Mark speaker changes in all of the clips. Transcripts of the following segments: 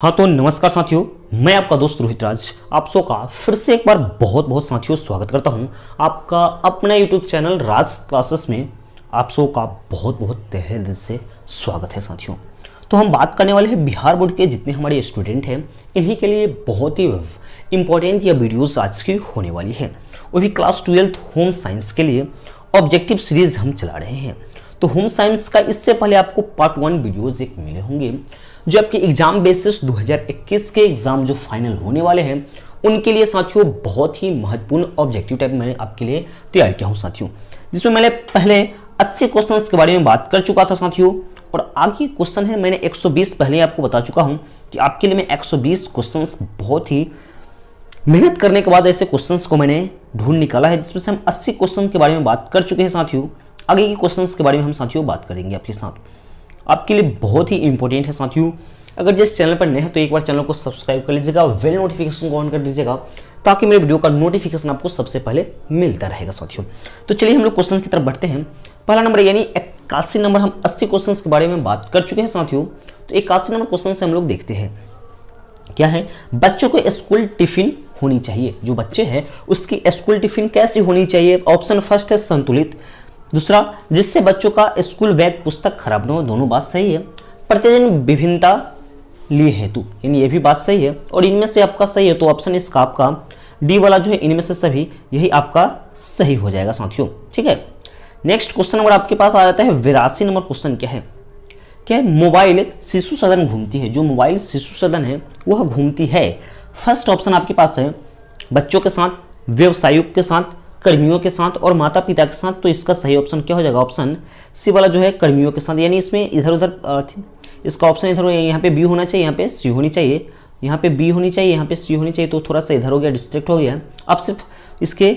Speaker 1: हाँ तो नमस्कार साथियों, मैं आपका दोस्त रोहित राज आप सबका फिर से एक बार बहुत बहुत साथियों स्वागत करता हूँ आपका अपना यूट्यूब चैनल राज क्लासेस में। आप सबका बहुत बहुत तहे दिल से स्वागत है साथियों। तो हम बात करने वाले हैं बिहार बोर्ड के जितने हमारे स्टूडेंट हैं इन्हीं के लिए बहुत ही इंपॉर्टेंट ये वीडियोस आज की होने वाली है। वो भी क्लास 12 होम साइंस के लिए ऑब्जेक्टिव सीरीज हम चला रहे हैं। तो होम साइंस का इससे पहले आपको पार्ट 1 वीडियोस एक मिले होंगे जो आपके एग्जाम बेसिस 2021 के एग्जाम जो फाइनल होने वाले हैं उनके लिए साथियों बहुत ही महत्वपूर्ण ऑब्जेक्टिव टाइप मैंने आपके लिए तैयार किया हूं साथियों, जिसमें मैंने पहले 80 क्वेश्चंस के बारे में बात कर चुका था साथियों। और आगे क्वेश्चन है मैंने 120 पहले आपको बता चुका हूं कि आपके लिए मैं 120 क्वेश्चंस बहुत ही मेहनत करने के बाद ऐसे क्वेश्चंस को मैंने ढूंढ निकाला है जिसमें से हम 80 क्वेश्चन के बारे में बात कर चुके हैं साथियों। आगे के क्वेश्चंस के बारे में हम साथियों बात करेंगे आपके साथ, आपके लिए बहुत ही इंपॉर्टेंट है साथियों। अगर जिस चैनल पर नए हैं तो एक बार चैनल को सब्सक्राइब कर लीजिएगा, बेल नोटिफिकेशन को ऑन कर दीजिएगा ताकि मेरे वीडियो का नोटिफिकेशन आपको सबसे पहले मिलता रहेगा साथियों। तो चलिए हम लोग क्वेश्चन की तरफ बढ़ते हैं। पहला नंबर यानी 81 नंबर, हम 80 क्वेश्चन के बारे में बात कर चुके हैं साथियों। तो 81 नंबर क्वेश्चन से हम लोग देखते हैं क्या है। बच्चों को स्कूल टिफिन होनी चाहिए, जो बच्चे हैं उसकी स्कूल टिफिन कैसी होनी चाहिए। ऑप्शन फर्स्ट है संतुलित, दूसरा जिससे बच्चों का स्कूल बैग पुस्तक खराब न हो, दोनों बात सही है। प्रतिदिन विभिन्नता लिए हेतु, यानी ये भी बात सही है। और इनमें से आपका सही है तो ऑप्शन इसका आपका डी वाला जो है इनमें से सभी यही आपका सही हो जाएगा साथियों। ठीक है, नेक्स्ट क्वेश्चन नंबर आपके पास आ जाता है 82 नंबर क्वेश्चन क्या है। क्या है, मोबाइल शिशु सदन घूमती है। जो मोबाइल शिशु सदन है वह घूमती है। फर्स्ट ऑप्शन आपके पास है बच्चों के साथ, व्यवसायियों के साथ, कर्मियों के साथ और माता पिता के साथ। तो इसका सही ऑप्शन क्या हो जाएगा, ऑप्शन सी वाला जो है कर्मियों के साथ। यानी इसमें इधर उधर इसका ऑप्शन इधर, यहाँ पे बी होना चाहिए, यहाँ पे सी होनी चाहिए, यहाँ पे बी होनी चाहिए, यहाँ पे सी होनी चाहिए। तो थोड़ा सा इधर हो गया, डिस्ट्रैक्ट हो गया। आप सिर्फ इसके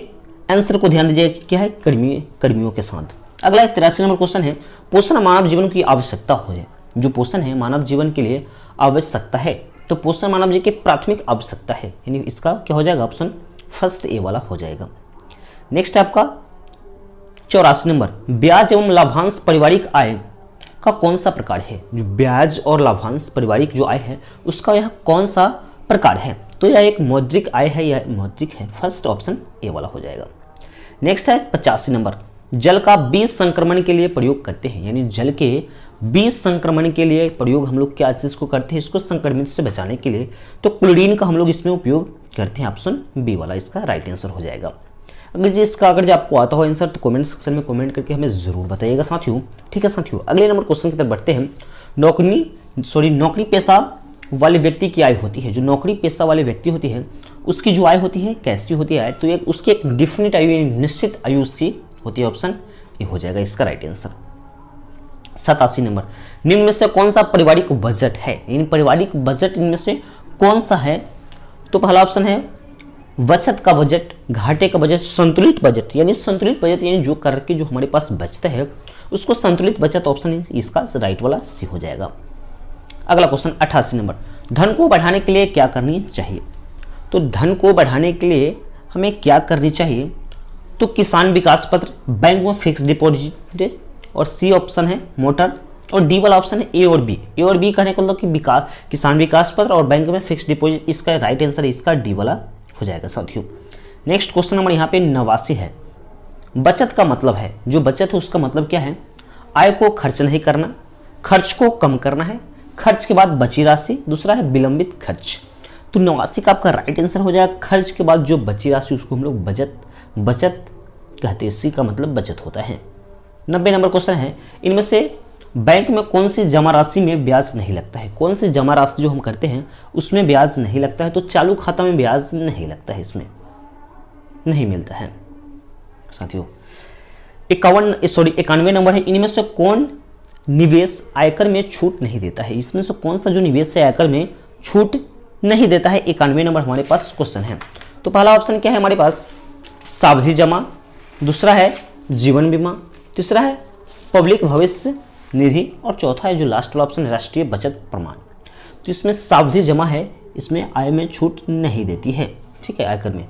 Speaker 1: आंसर को ध्यान दीजिए क्या है, कर्मियों के साथ। अगला 83 नंबर क्वेश्चन है पोषण मानव जीवन की आवश्यकता हो जाए। जो पोषण है मानव जीवन के लिए आवश्यकता है, तो पोषण मानव जीवन की प्राथमिक आवश्यकता है, यानी इसका क्या हो जाएगा, ऑप्शन फर्स्ट ए वाला हो जाएगा। नेक्स्ट है आपका 84 नंबर, ब्याज एवं लाभांश पारिवारिक आय का कौन सा प्रकार है। जो ब्याज और लाभांश पारिवारिक जो आय है उसका यह कौन सा प्रकार है। तो यह एक मौद्रिक आय है, यह मौद्रिक है। फर्स्ट ऑप्शन ए वाला हो जाएगा। नेक्स्ट है 85 नंबर, जल का बीज संक्रमण के लिए प्रयोग करते हैं। यानी जल के बीज संक्रमण के लिए प्रयोग हम लोग क्या चीज को करते हैं, इसको संक्रमित से बचाने के लिए। तो क्लोरीन का हम लोग इसमें उपयोग करते हैं। ऑप्शन बी वाला इसका राइट आंसर हो जाएगा। अगर जो आपको आता हो आंसर तो कमेंट सेक्शन में कमेंट करके हमें जरूर बताइएगा साथियों। ठीक है साथियों, अगले नंबर क्वेश्चन की तरफ बढ़ते हैं। नौकरी पेशा वाले व्यक्ति की आय होती है। जो नौकरी पेशा वाले व्यक्ति होती है उसकी जो आय होती है कैसी होती है, तो एक उसकी एक डिफिनिट आयु, निश्चित आयु उसकी होती है। ऑप्शन ये हो जाएगा इसका राइट आंसर। 87 नंबर, निम्न में से कौन सा पारिवारिक बजट है। इन पारिवारिक बजट इनमें से कौन सा है। तो पहला ऑप्शन है बचत का बजट, घाटे का बजट, संतुलित बजट। यानी संतुलित बजट यानी जो करके जो हमारे पास बचता है उसको संतुलित बचत। ऑप्शन इसका राइट वाला सी हो जाएगा। अगला क्वेश्चन 88 नंबर, धन को बढ़ाने के लिए क्या करनी चाहिए। तो धन को बढ़ाने के लिए हमें क्या करनी चाहिए, तो किसान विकास पत्र, बैंक में फिक्स डिपॉजिट, और सी ऑप्शन है मोटर, और डी वाला ऑप्शन है ए और बी। ए और बी कहने का मतलब कि किसान विकास पत्र और बैंक में फिक्स डिपॉजिट। इसका राइट आंसर इसका डी वाला हो जाएगा साथियों। नेक्स्ट क्वेश्चन नंबर यहाँ पे 89 है। बचत का मतलब है, जो बचत है उसका मतलब क्या है, आय को खर्च नहीं करना, खर्च को कम करना है, खर्च के बाद बची राशि, दूसरा है विलंबित खर्च। तो 89 का आपका राइट आंसर हो जाएगा। खर्च के बाद जो बची राशि उसको हम लोग बचत कहते हैं, इसी का मतलब बचत होता है। 90 नंबर क्वेश्चन है, इनमें से बैंक में कौन सी जमा राशि में ब्याज नहीं लगता है। कौन सी जमा राशि जो हम करते हैं उसमें ब्याज नहीं लगता है। तो चालू खाता में ब्याज नहीं लगता है, इसमें नहीं मिलता है साथियों। 91 नंबर है, इनमें से कौन निवेश आयकर में छूट नहीं देता है। इसमें से कौन सा जो निवेश है आयकर में छूट नहीं देता है। 91 नंबर हमारे पास क्वेश्चन है। तो पहला ऑप्शन क्या है हमारे पास, सावधि जमा, दूसरा है जीवन बीमा, तीसरा है पब्लिक भविष्य निधि, और चौथा है जो लास्ट वाला ऑप्शन राष्ट्रीय बचत प्रमाण। तो इसमें सावधि जमा है, इसमें आय में छूट नहीं देती है। ठीक है, आयकर में।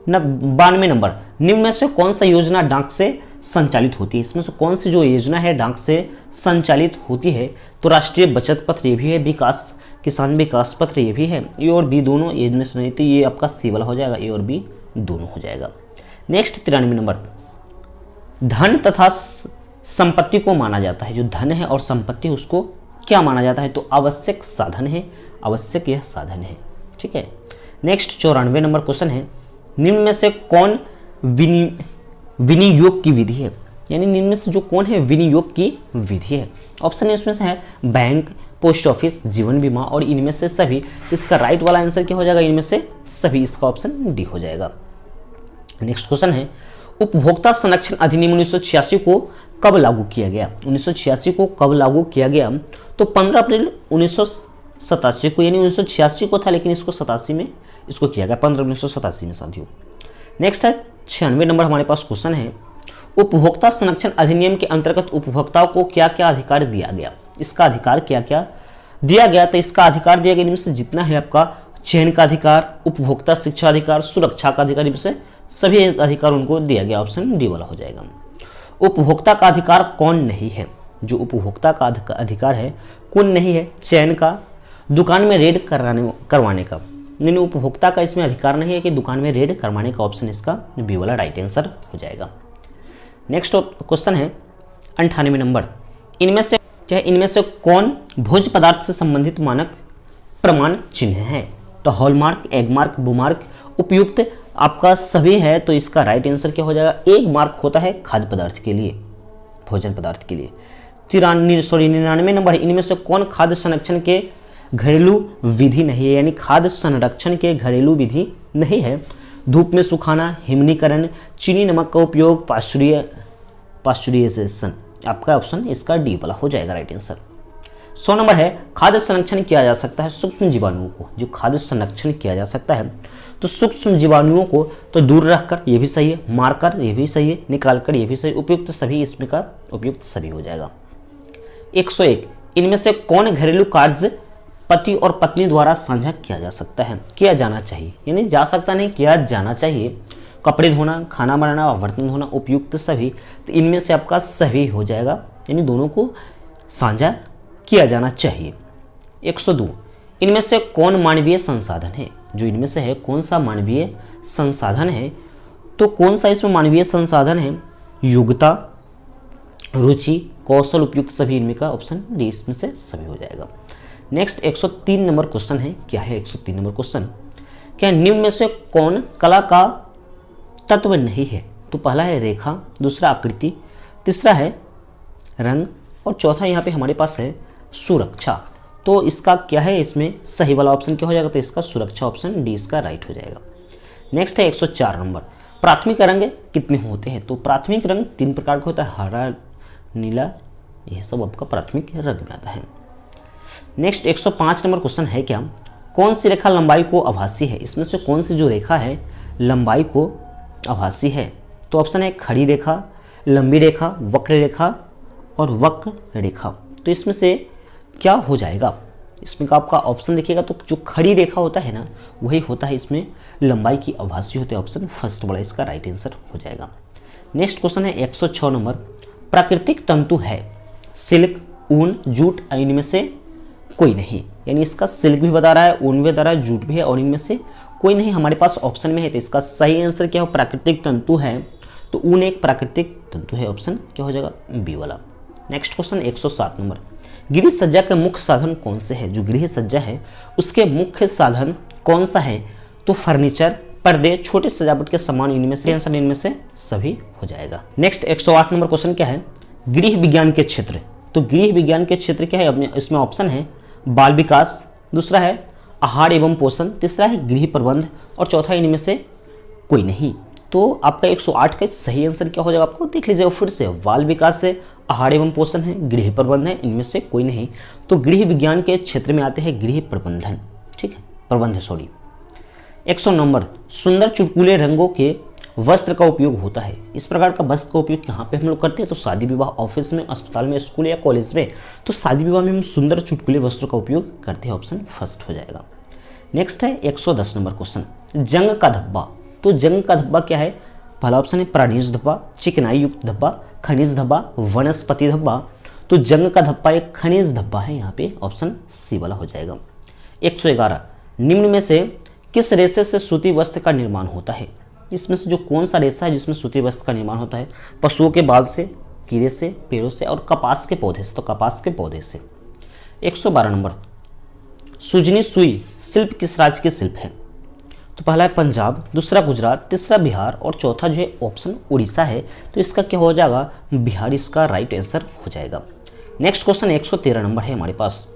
Speaker 1: 92 नंबर, निम्न में से कौन सा योजना डाक से संचालित होती है। इसमें से कौन सी जो योजना है डाक से संचालित होती है। तो राष्ट्रीय बचत पत्र ये भी है, विकास किसान विकास पत्र ये भी है, ए और बी दोनों इनमें से नहीं, तो ये आपका सी वाला हो जाएगा, ए और बी दोनों हो जाएगा। नेक्स्ट 93 नंबर, धन तथा संपत्ति को माना जाता है, जो धन है और संपत्ति उसको क्या माना जाता है, तो आवश्यक साधन है, आवश्यक यह साधन है, ठीक है। नेक्स्ट 94 नंबर क्वेश्चन है, निम्न में से कौन विनियोग की विधि है, यानी निम्न में से जो कौन है विनियोग की विधि है। ऑप्शन इसमें से है बैंक, पोस्ट ऑफिस, जीवन बीमा और इनमें से सभी। इसका राइट वाला आंसर क्या हो जाएगा, इनमें से सभी, इसका ऑप्शन डी हो जाएगा। नेक्स्ट क्वेश्चन है, उपभोक्ता संरक्षण अधिनियम 1986 को कब लागू किया गया। 1986 को कब लागू किया गया, तो 15 अप्रैल 1987 को, यानी 1986 को था लेकिन इसको 87 में इसको किया गया, 15 1987 में साथियों। नेक्स्ट है 96 नंबर हमारे पास क्वेश्चन है, उपभोक्ता संरक्षण अधिनियम के अंतर्गत उपभोक्ताओं को क्या क्या अधिकार दिया गया। इसका अधिकार क्या क्या दिया गया, तो इसका अधिकार दिया गया इनमें से जितना है आपका चयन का अधिकार, उपभोक्ता शिक्षा अधिकार, सुरक्षा का अधिकार, इनमें से सभी अधिकार उनको दिया गया, ऑप्शन डी वाला हो जाएगा। उपभोक्ता का अधिकार कौन नहीं है, जो उपभोक्ता का अधिकार है कौन नहीं है, चयन का, दुकान में रेड करवाने का, यानी उपभोक्ता का इसमें अधिकार नहीं है कि दुकान में रेड करवाने का, ऑप्शन इसका बी वाला राइट आंसर हो जाएगा। नेक्स्ट क्वेश्चन है 98 नंबर, इनमें से कौन भोज्य पदार्थ से संबंधित मानक प्रमाण चिन्ह है, तो हॉलमार्क, एगमार्क, बुमार्क, उपयुक्त आपका सभी है, तो इसका राइट आंसर क्या हो जाएगा, एक मार्क होता है खाद्य पदार्थ के लिए, भोजन पदार्थ के लिए। 99 नंबर, इनमें से कौन खाद्य संरक्षण के घरेलू विधि नहीं है, यानी खाद्य संरक्षण के घरेलू विधि नहीं है। धूप में सुखाना, हिमनीकरण, चीनी नमक का उपयोग, पास्चुराइजेशन, आपका ऑप्शन इसका डी वाला हो जाएगा राइट आंसर। 100 नंबर है, खाद्य संरक्षण किया जा सकता है सूक्ष्म जीवाणुओं को, जो खाद्य संरक्षण किया जा सकता है तो सूक्ष्म जीवाणुओं को तो दूर रखकर, ये भी सही है, मारकर ये भी सही है, निकालकर ये भी सही, उपयुक्त सभी, इसमें का उपयुक्त सभी हो जाएगा। 101, इनमें से कौन घरेलू कार्य पति और पत्नी द्वारा साझा किया जा सकता है, किया जाना चाहिए, यानी जा सकता नहीं, किया जाना चाहिए। कपड़े धोना, खाना बनाना, बर्तन धोना, उपयुक्त सभी, तो इनमें से आपका सभी हो जाएगा, यानी दोनों को साझा किया जाना चाहिए। 102, इनमें से कौन मानवीय संसाधन है, जो इनमें से है कौन सा मानवीय संसाधन है, तो कौन सा इसमें मानवीय संसाधन है, योग्यता, रुचि, कौशल, उपयुक्त सभी, इनमें का ऑप्शन डी, इसमें से सभी हो जाएगा। नेक्स्ट 103 नंबर क्वेश्चन है, क्या है 103 नंबर क्वेश्चन, क्या निम्न में से कौन कला का तत्व नहीं है, तो पहला है रेखा, दूसरा आकृति, तीसरा है रंग और चौथा यहाँ पे हमारे पास है सुरक्षा। तो इसका क्या है, इसमें सही वाला ऑप्शन क्या हो जाएगा, तो इसका सुरक्षा, ऑप्शन डी इसका राइट हो जाएगा। नेक्स्ट है 104 नंबर, प्राथमिक रंग कितने होते हैं, तो प्राथमिक रंग 3 प्रकार का होता है, हरा, नीला, यह सब आपका प्राथमिक रंग में आता है। नेक्स्ट 105 नंबर क्वेश्चन है, क्या कौन सी रेखा लंबाई को आभासी है, इसमें से कौन सी जो रेखा है लंबाई को आभासी है, तो ऑप्शन है खड़ी रेखा, लंबी रेखा, वक्र रेखा और वक्र रेखा। तो इसमें से क्या हो जाएगा, इसमें का आपका ऑप्शन देखिएगा तो जो खड़ी रेखा होता है ना, वही होता है इसमें लंबाई की आभासी होती है, ऑप्शन फर्स्ट वाला इसका राइट आंसर हो जाएगा। नेक्स्ट क्वेश्चन है 106 नंबर, प्राकृतिक तंतु है सिल्क, ऊन, जूट, इनमें से कोई नहीं, यानी इसका सिल्क भी बता रहा है, ऊन भी बता रहा है, जूट भी है और इनमें से कोई नहीं हमारे पास ऑप्शन में है, तो इसका सही आंसर क्या हो, प्राकृतिक तंतु है, तो ऊन एक प्राकृतिक तंतु है, ऑप्शन क्या हो जाएगा बी वाला। नेक्स्ट क्वेश्चन 107 नंबर, गृह सज्जा का मुख्य साधन कौन से है, जो गृह सज्जा है उसके मुख्य साधन कौन सा है, तो फर्नीचर, पर्दे, छोटे सजावट के सामान, इनमें से आंसर इनमें से सभी हो जाएगा। नेक्स्ट 108 नंबर क्वेश्चन क्या है, गृह विज्ञान के क्षेत्र, तो गृह विज्ञान के क्षेत्र क्या है, अपने इसमें ऑप्शन है बाल विकास, दूसरा है आहार एवं पोषण, तीसरा है गृह प्रबंध और चौथा इनमें से कोई नहीं। तो आपका 108 का सही आंसर क्या हो जाएगा, आपको देख लीजिएगा फिर से, बाल विकास है, आहार एवं पोषण है, गृह प्रबंधन है, इनमें से कोई नहीं, तो गृह विज्ञान के क्षेत्र में आते हैं गृह प्रबंधन, ठीक है, प्रबंध सॉरी। 109 नंबर, सुंदर चुटकुले रंगों के वस्त्र का उपयोग होता है, इस प्रकार का वस्त्र का उपयोग कहाँ पे हम लोग करते हैं, तो शादी विवाह, ऑफिस में, अस्पताल में, स्कूल या कॉलेज में, तो शादी विवाह में हम सुंदर चुटकुले वस्त्रों का उपयोग करते हैं, ऑप्शन फर्स्ट हो जाएगा। नेक्स्ट है 110 नंबर क्वेश्चन, जंग का धब्बा, तो जंग का धब्बा क्या है, पहला ऑप्शन है प्राणीज धब्बा, चिकनाई युक्त धब्बा, खनिज धब्बा, वनस्पति धब्बा, तो जंग का धब्बा एक खनिज धब्बा है, यहाँ पे ऑप्शन सी वाला हो जाएगा। 111 निम्न में से किस रेशे से सूती वस्त्र का निर्माण होता है? इसमें से जो कौन सा रेशा है जिसमें सूती वस्त्र का निर्माण होता है? पशुओं के बाल से, कीड़े से, पेड़ों से और कपास के पौधे से। तो कपास के पौधे से। 112 नंबर, सुजनी सुई शिल्प किस राज्य की शिल्प है? तो पहला है पंजाब, दूसरा गुजरात, तीसरा बिहार और चौथा जो है ऑप्शन उड़ीसा है। तो इसका क्या हो जाएगा? बिहार इसका राइट आंसर हो जाएगा। नेक्स्ट क्वेश्चन 113 नंबर है हमारे पास।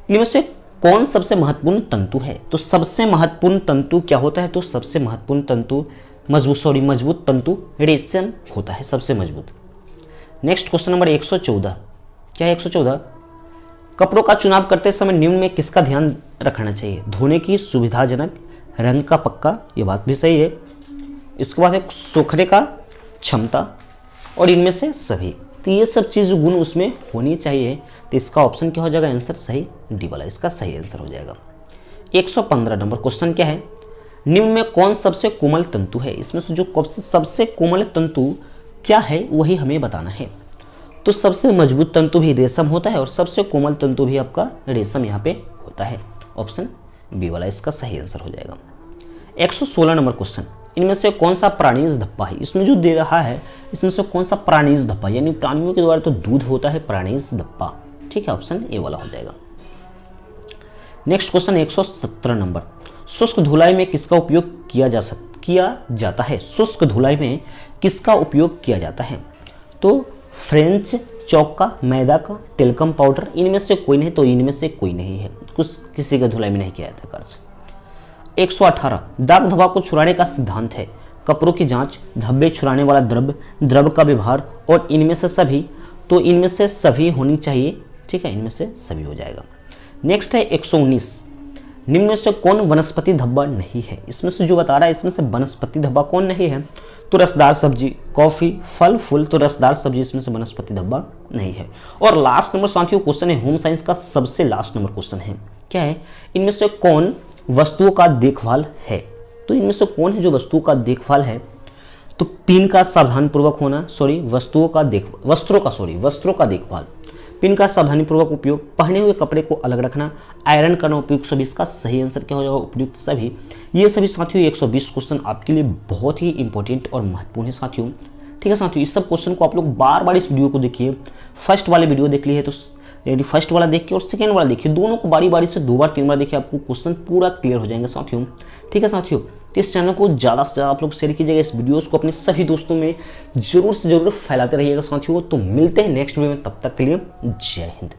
Speaker 1: इनमें से कौन सबसे महत्वपूर्ण तंतु है? तो सबसे महत्वपूर्ण तंतु क्या होता है? तो सबसे महत्वपूर्ण तंतु मजबूत तंतु रेशम होता है, सबसे मजबूत। नेक्स्ट क्वेश्चन नंबर 114, क्या है 114? कपड़ों का चुनाव करते समय निम्न में किसका ध्यान रखना चाहिए? धोने की सुविधाजनक, रंग का पक्का, ये बात भी सही है। इसके बाद है सूखने का क्षमता और इनमें से सभी। तो ये सब चीज़ गुण उसमें होनी चाहिए। तो इसका ऑप्शन क्या हो जाएगा? आंसर सही डी वाला इसका सही आंसर हो जाएगा। 115 नंबर क्वेश्चन क्या है? निम्न में कौन सबसे कोमल तंतु है? इसमें से जो सबसे कोमल तंतु क्या है वही हमें बताना है। तो सबसे मजबूत तंतु भी रेशम होता है और सबसे कोमल तंतु भी आपका रेशम यहाँ पे होता है। ऑप्शन बी वाला इसका सही आंसर हो जाएगा। 116 नंबर क्वेश्चन, इनमें से कौन सा प्राणीज धब्बा है? इसमें जो दे रहा है इसमें से कौन सा प्राणीज धब्बा, यानी प्राणियों के द्वारा तो दूध होता है प्राणीज धब्बा। ठीक है, ऑप्शन ए वाला हो जाएगा। नेक्स्ट क्वेश्चन 117 नंबर, शुष्क धुलाई में किसका उपयोग किया जाता है? शुष्क धुलाई में किसका उपयोग किया जाता है? तो फ्रेंच चौक का, मैदा का, टेल्कम पाउडर, इनमें से कोई नहीं। तो इनमें से कोई नहीं है, कुछ किसी का धुलाई में नहीं किया जाता कर्ज। 118 दाग धब्बा को छुड़ाने का सिद्धांत है? कपड़ों की जांच, धब्बे छुड़ाने वाला द्रव का व्यवहार और इनमें से सभी। तो इनमें से सभी होनी चाहिए। ठीक है, इनमें से सभी हो जाएगा। नेक्स्ट है 119, निम्न में से कौन वनस्पति धब्बा नहीं है? इसमें से जो बता रहा है इसमें से वनस्पति धब्बा कौन नहीं है? तो रसदार सब्जी, कॉफी, फल फूल। तो रसदार सब्जी इसमें से वनस्पति धब्बा नहीं है। और लास्ट नंबर साथियों क्वेश्चन है होम साइंस का सबसे लास्ट नंबर क्वेश्चन है, क्या है? इनमें से कौन वस्तुओं का देखभाल है? तो इनमें से कौन है जो वस्तुओं का देखभाल है? तो पिन का सावधानीपूर्वक होना, वस्त्रों का देखभाल, पिन का सावधानीपूर्वक उपयोग, पहने हुए कपड़े को अलग रखना, आयरन करना उपयुक्त सभी। इसका सही आंसर क्या हो जाएगा? उपयुक्त सभी। ये सभी साथियों 120 क्वेश्चन आपके लिए बहुत ही इंपॉर्टेंट और महत्वपूर्ण है साथियों। ठीक है साथियों, इस सब क्वेश्चन को आप लोग बार बार इस वीडियो को देखिए। फर्स्ट वाले वीडियो देख लिए तो यानी फर्स्ट वाला देखिए और सेकेंड वाला देखिए, दोनों को बारी बारी से 2 बार 3 बार देखिए, आपको क्वेश्चन पूरा क्लियर हो जाएंगे साथियों। ठीक है साथियों, तो इस चैनल को ज़्यादा से ज़्यादा आप लोग शेयर कीजिएगा, इस वीडियोस को अपने सभी दोस्तों में जरूर से जरूर फैलाते रहिएगा साथियों। तो मिलते हैं नेक्स्ट वीडियो में, तब तक के लिए जय हिंद।